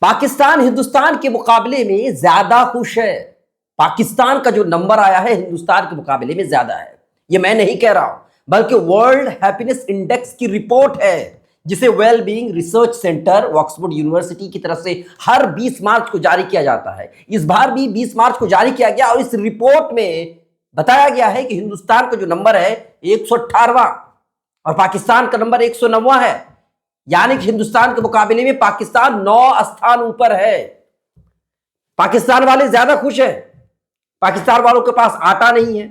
पाकिस्तान हिंदुस्तान के मुकाबले में ज्यादा खुश है। पाकिस्तान का जो नंबर आया है हिंदुस्तान के मुकाबले में ज्यादा है। ये मैं नहीं कह रहा हूं, बल्कि वर्ल्ड हैप्पीनेस इंडेक्स की रिपोर्ट है, जिसे well being research centre Oxford university की तरफ से हर 20 मार्च को जारी किया जाता है। इस बार भी 20 मार्च को जारी किया गया और इस रिपोर्ट में बताया गया है कि हिंदुस्तान का जो नंबर है 118वां और पाकिस्तान का नंबर 109वां है। यानी कि हिंदुस्तान के मुकाबले में पाकिस्तान 9 स्थान ऊपर है। पाकिस्तान वाले ज्यादा खुश हैं। पाकिस्तान वालों के पास आटा नहीं है,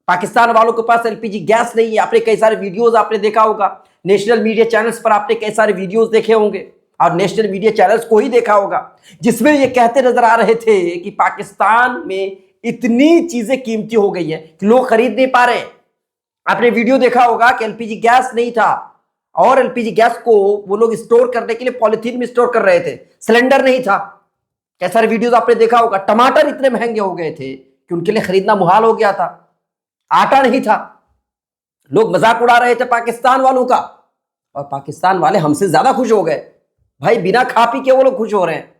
पाकिस्तान वालों के पास एलपीजी गैस नहीं है। आपने कई सारे वीडियोस आपने देखा होगा, नेशनल मीडिया चैनल्स पर आपने कई सारे वीडियोस देखे होंगे और नेशनल मीडिया चैनल्स को ही देखा होगा, जिसमें ये कहते नजर आ रहे थे कि पाकिस्तान में इतनी चीजें कीमती हो गई है कि लोग खरीद नहीं पा रहे। आपने वीडियो देखा होगा कि एलपीजी गैस नहीं था और एलपीजी गैस को वो लोग स्टोर करने के लिए पॉलिथीन में स्टोर कर रहे थे, सिलेंडर नहीं था। कई सारे वीडियोस आपने देखा होगा। टमाटर इतने महंगे हो गए थे कि उनके लिए खरीदना मुहाल हो गया था। आटा नहीं था। लोग मजाक उड़ा रहे थे पाकिस्तान वालों का और पाकिस्तान वाले हमसे ज्यादा खुश हो गए। भाई बिना खा पी के वो लोग खुश हो रहे हैं।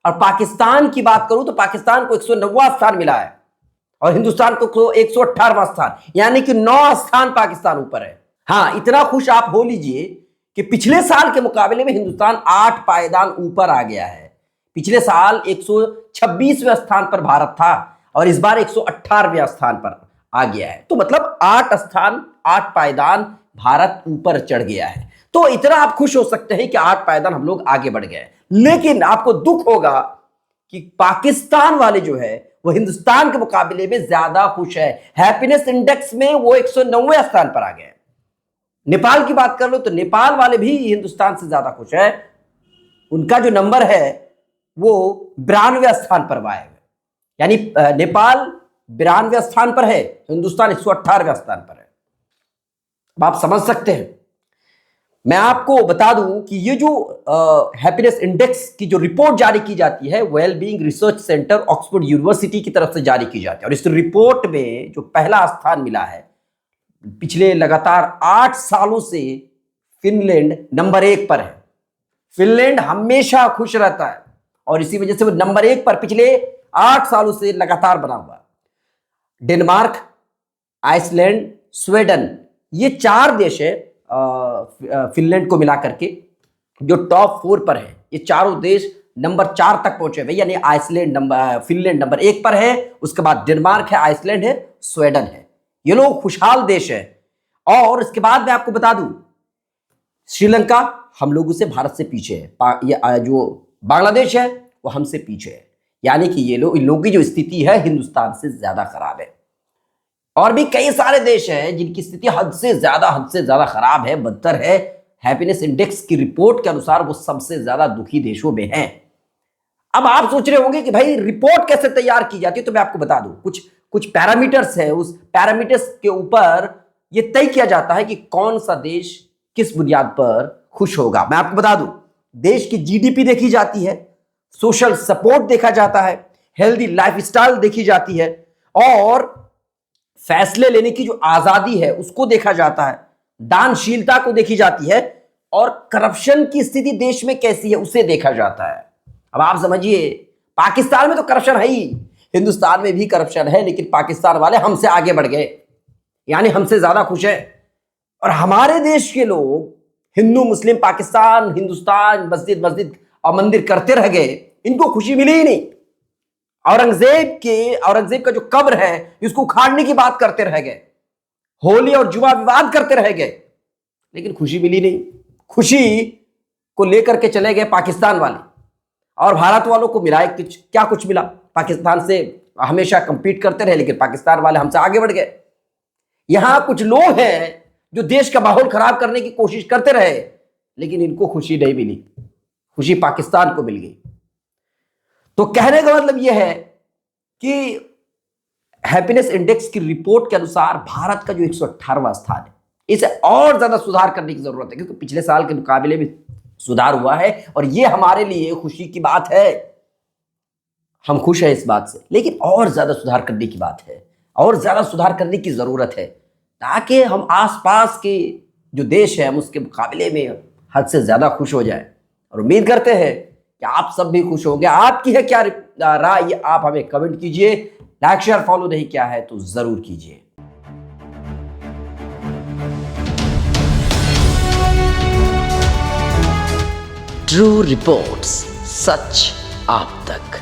और पाकिस्तान की बात करूं तो पाकिस्तान को 109वां स्थान मिला है और हिंदुस्तान को 118वां स्थान, यानी कि 9 स्थान पाकिस्तान ऊपर है। हाँ, इतना खुश आप हो लीजिए कि पिछले साल के मुकाबले में हिंदुस्तान 8 पायदान ऊपर आ गया है। पिछले साल 126वें स्थान पर भारत था और इस बार 118वें स्थान पर आ गया है। तो मतलब 8 स्थान, 8 पायदान भारत ऊपर चढ़ गया है। तो इतना आप खुश हो सकते हैं कि 8 पायदान हम लोग आगे बढ़ गए। लेकिन आपको दुख होगा कि पाकिस्तान वाले जो है वो हिंदुस्तान के मुकाबले में ज्यादा खुश है। हैप्पीनेस इंडेक्स में वो 109वें स्थान पर आ गए। नेपाल की बात कर लो तो नेपाल वाले भी हिंदुस्तान से ज्यादा खुश है। उनका जो नंबर है वो 92वें स्थान पर आया है, यानी नेपाल 92वें स्थान पर है, हिंदुस्तान 118वें स्थान पर है। अब आप समझ सकते हैं। मैं आपको बता दूं कि ये जो हैप्पीनेस इंडेक्स की जो रिपोर्ट जारी की जाती है well being research centre Oxford university की तरफ से जारी की जाती है और इस रिपोर्ट में जो पहला स्थान मिला है, पिछले लगातार 8 सालों से फिनलैंड नंबर 1 पर है। फिनलैंड हमेशा खुश रहता है और इसी वजह से वो नंबर 1 पर पिछले 8 सालों से लगातार बना हुआ। डेनमार्क, आइसलैंड, स्वीडन, ये 4 देश है फिनलैंड को मिलाकर के जो टॉप 4 पर है। ये चारों देश नंबर 4 तक पहुंचे हुए, यानी फिनलैंड नंबर 1 पर है, उसके बाद डेनमार्क है, आइसलैंड है, स्वीडन है। ये लोग खुशहाल देश है। और इसके बाद मैं आपको बता दूं, श्रीलंका हम लोगों से, भारत से पीछे है। ये जो बांग्लादेश है वो हमसे पीछे है। यानी कि ये लोग, इन लोगों की जो स्थिति है हिंदुस्तान से ज्यादा खराब है। और भी कई सारे देश हैं जिनकी स्थिति हद से ज्यादा खराब है, बदतर है। हैप्पीनेस इंडेक्स की रिपोर्ट के अनुसार वो सबसे ज्यादा दुखी देशों में हैं। अब आप सोच रहे होंगे कि भाई रिपोर्ट कैसे तैयार की जाती है, तो मैं आपको बता दूं, कुछ पैरामीटर्स है। उस पैरामीटर्स के ऊपर यह तय किया जाता है कि कौन सा देश किस बुनियाद पर खुश होगा। मैं आपको बता दूं, देश की जीडीपी देखी जाती है, सोशल सपोर्ट देखा जाता है, हेल्दी लाइफस्टाइल देखी जाती है और फैसले लेने की जो आजादी है उसको देखा जाता है, दानशीलता को देखी जाती है और करप्शन की स्थिति देश में कैसी है उसे देखा जाता है। अब आप समझिए, पाकिस्तान में तो करप्शन है ही, हिंदुस्तान में भी करप्शन है, लेकिन पाकिस्तान वाले हमसे आगे बढ़ गए, यानी हमसे ज्यादा खुश है। और हमारे देश के लोग हिंदू मुस्लिम पाकिस्तान हिंदुस्तान मस्जिद और मंदिर करते रह गए, इनको खुशी मिली ही नहीं। औरंगजेब का जो कब्र है इसको उखाड़ने की बात करते रह गए, होली और जुआ विवाद करते रह गए, लेकिन खुशी मिली नहीं। खुशी को लेकर के चले गए पाकिस्तान वाले और भारत वालों को मिला क्या कुछ मिला। पाकिस्तान से हमेशा कंपीट करते रहे, लेकिन पाकिस्तान वाले हमसे आगे बढ़ गए। यहां कुछ लोग हैं जो देश का माहौल खराब करने की कोशिश करते रहे, लेकिन इनको खुशी नहीं मिली, खुशी पाकिस्तान को मिल गई। तो कहने का मतलब यह है कि हैप्पीनेस इंडेक्स की रिपोर्ट के अनुसार भारत का जो 118वां स्थान है, इसे और ज्यादा सुधार करने की जरूरत है, क्योंकि पिछले साल के मुकाबले में सुधार हुआ है और यह हमारे लिए खुशी की बात है। हम खुश हैं इस बात से, लेकिन और ज्यादा सुधार करने की बात है, और ज्यादा सुधार करने की जरूरत है, ताकि हम आसपास के जो देश है हम उसके मुकाबले में हद से ज्यादा खुश हो जाए। और उम्मीद करते हैं कि आप सब भी खुश होंगे। आपकी है क्या राय, ये आप हमें कमेंट कीजिए। लाइक शेयर फॉलो नहीं किया है तो जरूर कीजिए। ट्रू रिपोर्ट्स, सच आप तक।